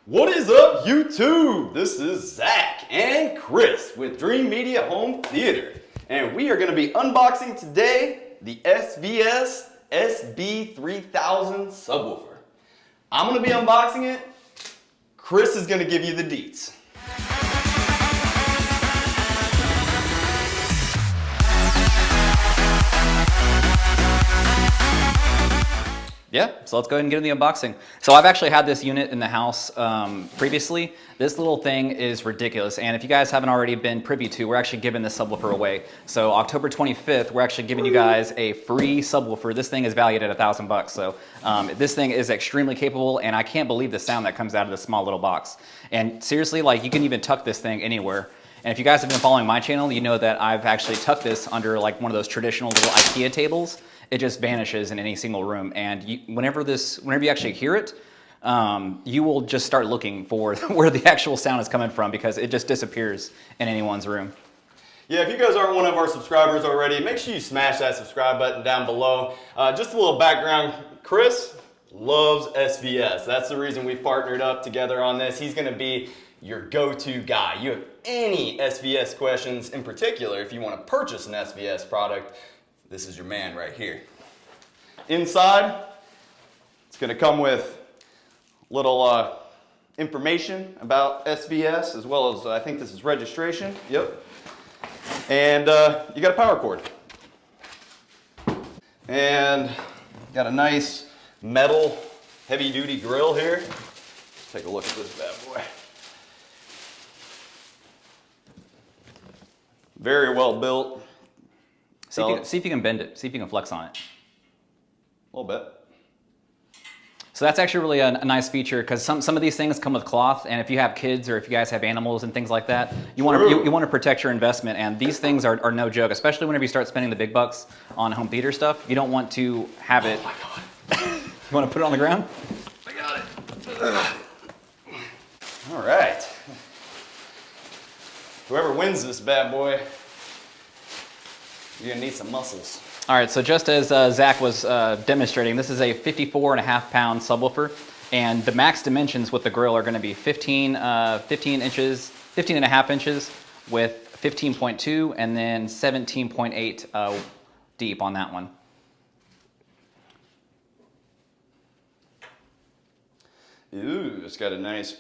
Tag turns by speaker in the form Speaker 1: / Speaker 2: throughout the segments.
Speaker 1: What is up, YouTube? This is Zach and Chris with Dream Media Home Theater, and we are going to be unboxing today the SVS Sb-3000 subwoofer. I'm going to be unboxing it. Chris is going to give you the deets.
Speaker 2: Yeah, so let's go ahead and get in the unboxing. So I've actually had this unit in the house previously. This little thing is ridiculous, and if you guys haven't already been privy to, we're actually giving this subwoofer away. So October 25th, we're actually giving you guys a free subwoofer. This thing is valued at $1,000, so this thing is extremely capable, and I can't believe the sound that comes out of this small little box. And seriously, like, you can even tuck this thing anywhere. And if you guys have been following my channel, you know that I've actually tucked this under like one of those traditional little IKEA tables. It just vanishes in any single room, and whenever you actually hear it, you will just start looking for where the actual sound is coming from, because it just disappears in anyone's room.
Speaker 1: Yeah, if you guys aren't one of our subscribers already, make sure you smash that subscribe button down below. Just a little background, Chris loves SVS. That's the reason we partnered up together on this. He's gonna be your go-to guy. You have any SVS questions, in particular, if you wanna purchase an SVS product, this is your man right here. Inside, it's going to come with little information about SVS, as well as I think this is registration. Yep. And you got a power cord. And got a nice metal heavy-duty grill here. Let's take a look at this bad boy. Very well built.
Speaker 2: See if you can bend it. See if you can flex on it.
Speaker 1: A little bit.
Speaker 2: So that's actually really a nice feature, because some of these things come with cloth, and if you have kids or if you guys have animals and things like that, you want to protect your investment. And these things are no joke, especially whenever you start spending the big bucks on home theater stuff. You don't want to have it. Oh my God! You want to put it on the ground?
Speaker 1: I got it. All right. Whoever wins this bad boy, you're gonna need some muscles.
Speaker 2: All right, so just as Zach was demonstrating, this is a 54.5-pound subwoofer, and the max dimensions with the grill are gonna be 15 inches, 15.5 inches with 15.2, and then 17.8 deep on that one.
Speaker 1: Ooh, it's got a nice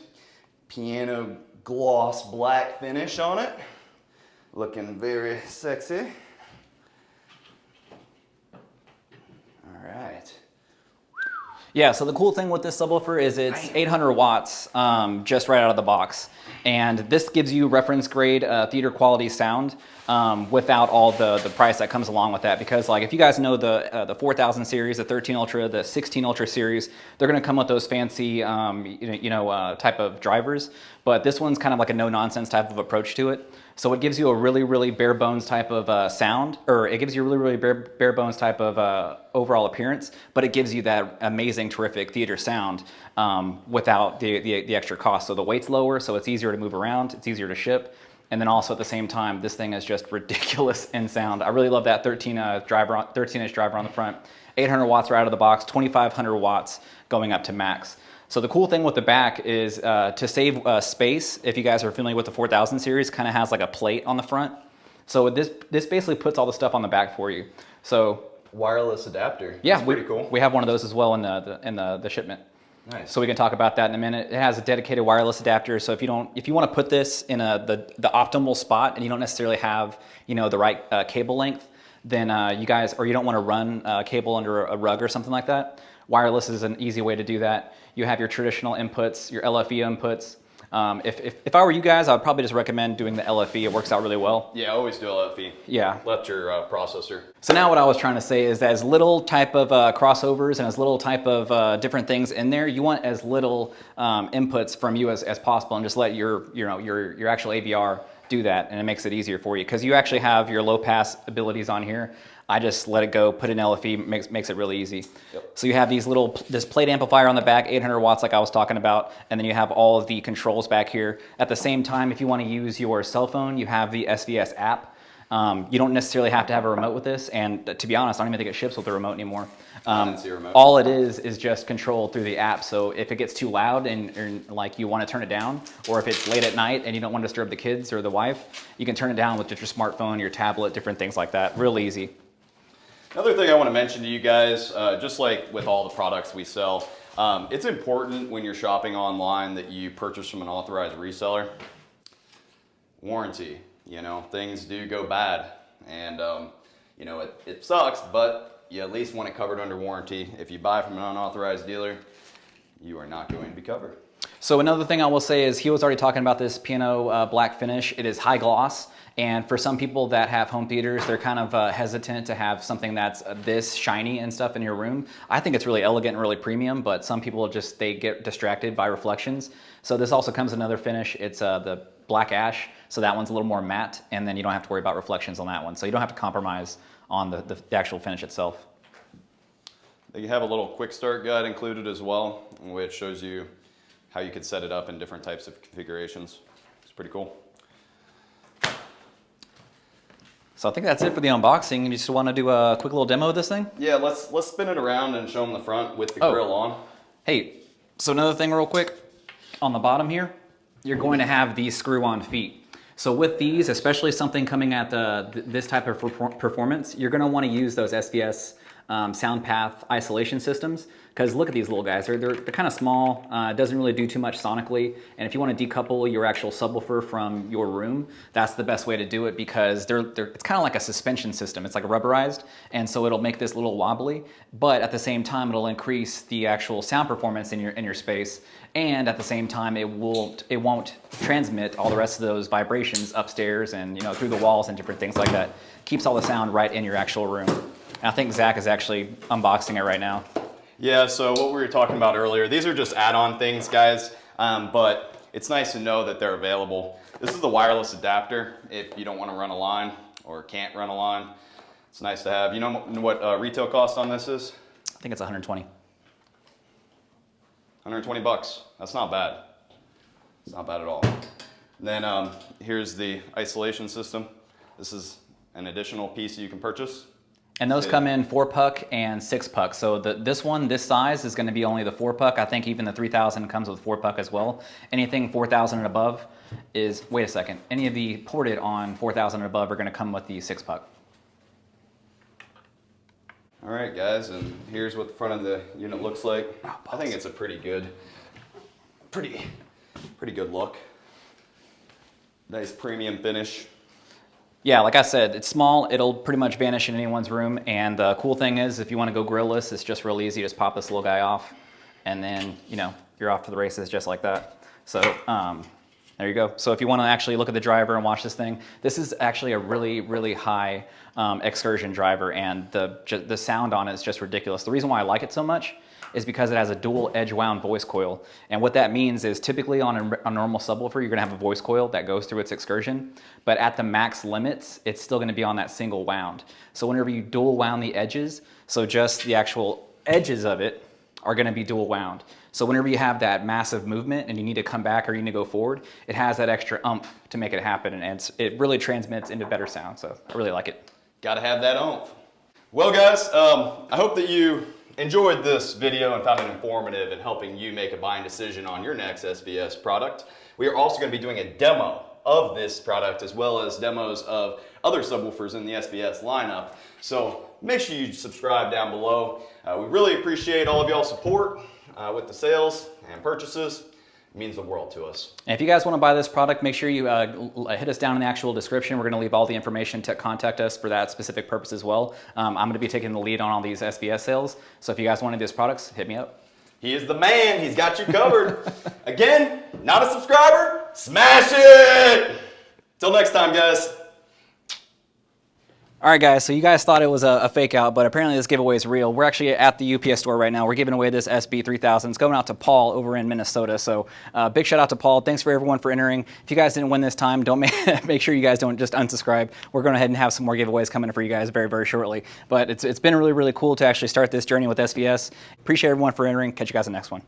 Speaker 1: piano gloss black finish on it. Looking very sexy. Right.
Speaker 2: Yeah, so the cool thing with this subwoofer is it's 800 watts just right out of the box. And this gives you reference grade theater quality sound without all the price that comes along with that. Because like, if you guys know the 4000 series, the 13 Ultra, the 16 Ultra series, they're gonna come with those fancy type of drivers. But this one's kind of like a no-nonsense type of approach to it. So it gives you a really bare bones type of sound, or it gives you a really bare bones type of overall appearance, but it gives you that amazing, terrific theater sound without the extra cost. So the weight's lower, so it's easier to move around, it's easier to ship, and then also at the same time, this thing is just ridiculous in sound. I really love that 13-inch driver on the front, 800 watts right out of the box, 2,500 watts going up to max. So the cool thing with the back is to save space, if you guys are familiar with the 4000 series, kind of has like a plate on the front. So this basically puts all the stuff on the back for you. So
Speaker 1: wireless adapter.
Speaker 2: Yeah,
Speaker 1: that's pretty cool.
Speaker 2: We have one of those as well in the shipment.
Speaker 1: Nice.
Speaker 2: So we can talk about that in a minute. It has a dedicated wireless adapter. So if you want to put this in the optimal spot and you don't necessarily have the right cable length, then you don't want to run cable under a rug or something like that. Wireless is an easy way to do that. You have your traditional inputs, your LFE inputs. If I were you guys, I would probably just recommend doing the LFE. It works out really well.
Speaker 1: Yeah, always do LFE.
Speaker 2: Yeah.
Speaker 1: Left your processor.
Speaker 2: So now what I was trying to say is that as little type of crossovers and as little type of different things in there, you want as little inputs from you as possible, and just let your actual AVR do that, and it makes it easier for you, because you actually have your low pass abilities on here. I just let it go, put in LFE, makes it really easy. Yep. So you have this plate amplifier on the back, 800 watts like I was talking about, and then you have all of the controls back here. At the same time, if you want to use your cell phone, you have the SVS app, You don't necessarily have to have a remote with this, and to be honest, I don't even think it ships with a remote anymore.
Speaker 1: I didn't see a remote.
Speaker 2: All it is just controlled through the app. So if it gets too loud and like you want to turn it down, or if it's late at night and you don't want to disturb the kids or the wife, you can turn it down with just your smartphone, your tablet, different things like that. Real easy.
Speaker 1: Another thing I want to mention to you guys, just like with all the products we sell, it's important when you're shopping online that you purchase from an authorized reseller. Warranty, you know, things do go bad, and you know, it sucks, but you at least want it covered under warranty. If you buy from an unauthorized dealer, you are not going to be covered.
Speaker 2: So another thing I will say is he was already talking about this piano black finish. It is high gloss, and for some people that have home theaters, they're kind of hesitant to have something that's this shiny and stuff in your room. I think it's really elegant and really premium, but some people just, they get distracted by reflections. So this also comes in another finish. It's the black ash, so that one's a little more matte, and then you don't have to worry about reflections on that one. So you don't have to compromise on the actual finish itself.
Speaker 1: They have a little quick start guide included as well, which shows you how you could set it up in different types of configurations. It's pretty cool.
Speaker 2: So I think that's it for the unboxing. You just want to do a quick little demo of this thing?
Speaker 1: Yeah, let's spin it around and show them the front with the grill on.
Speaker 2: Hey, so another thing real quick, on the bottom here, you're going to have these screw-on feet. So with these, especially something coming at this type of performance, you're going to want to use those SVS sound path isolation systems, because look at these little guys. They're kind of small. It doesn't really do too much sonically. And if you want to decouple your actual subwoofer from your room, that's the best way to do it, because it's kind of like a suspension system. It's like rubberized, and so it'll make this a little wobbly, but at the same time it'll increase the actual sound performance in your space, and at the same time it won't transmit all the rest of those vibrations upstairs and through the walls and different things like that. Keeps all the sound right in your actual room. And I think Zach is actually unboxing it right now.
Speaker 1: Yeah, so what we were talking about earlier, these are just add-on things, guys, but it's nice to know that they're available. This is the wireless adapter if you don't want to run a line or can't run a line. It's nice to have. You know what retail cost on this is?
Speaker 2: I think it's 120.
Speaker 1: 120 bucks. That's not bad. It's not bad at all. And then here's the isolation system. This is an additional piece you can purchase.
Speaker 2: And those come in 4-puck and 6-puck. So this one, this size, is going to be only the 4-puck. I think even the 3000 comes with 4-puck as well. Anything 4000 and above is, wait a second, any of the ported on 4000 and above are going to come with the 6-puck.
Speaker 1: All right, guys, and here's what the front of the unit looks like. I think it's a pretty good look. Nice premium finish.
Speaker 2: Yeah, like I said, it's small. It'll pretty much vanish in anyone's room. And the cool thing is, if you want to go grillless, it's just real easy. Just pop this little guy off, and then you're off to the races just like that. So there you go. So if you want to actually look at the driver and watch this thing, this is actually a really, really high excursion driver, and the sound on it is just ridiculous. The reason why I like it so much is because it has a dual edge wound voice coil. And what that means is typically on a normal subwoofer, you're gonna have a voice coil that goes through its excursion, but at the max limits, it's still gonna be on that single wound. So whenever you dual wound the edges, so just the actual edges of it are gonna be dual wound. So whenever you have that massive movement and you need to come back or you need to go forward, it has that extra oomph to make it happen, and it really transmits into better sound, so I really like it.
Speaker 1: Gotta have that oomph. Well, guys, I hope that you enjoyed this video and found it informative in helping you make a buying decision on your next SVS product. We are also going to be doing a demo of this product as well as demos of other subwoofers in the SVS lineup. So make sure you subscribe down below. We really appreciate all of y'all's support with the sales and purchases. It means the world to us.
Speaker 2: And if you guys want to buy this product, make sure you hit us down in the actual description. We're going to leave all the information to contact us for that specific purpose as well. I'm going to be taking the lead on all these SVS sales. So if you guys wanted these products, hit me up.
Speaker 1: He is the man. He's got you covered. Again, not a subscriber? Smash it! Till next time, guys.
Speaker 2: All right, guys, so you guys thought it was a fake out, but apparently this giveaway is real. We're actually at the UPS store right now. We're giving away this Sb-3000. It's going out to Paul over in Minnesota. So big shout out to Paul. Thanks for everyone for entering. If you guys didn't win this time, don't make sure you guys don't just unsubscribe. We're going ahead and have some more giveaways coming for you guys very, very shortly. But it's been really, really cool to actually start this journey with SVS. Appreciate everyone for entering. Catch you guys in the next one.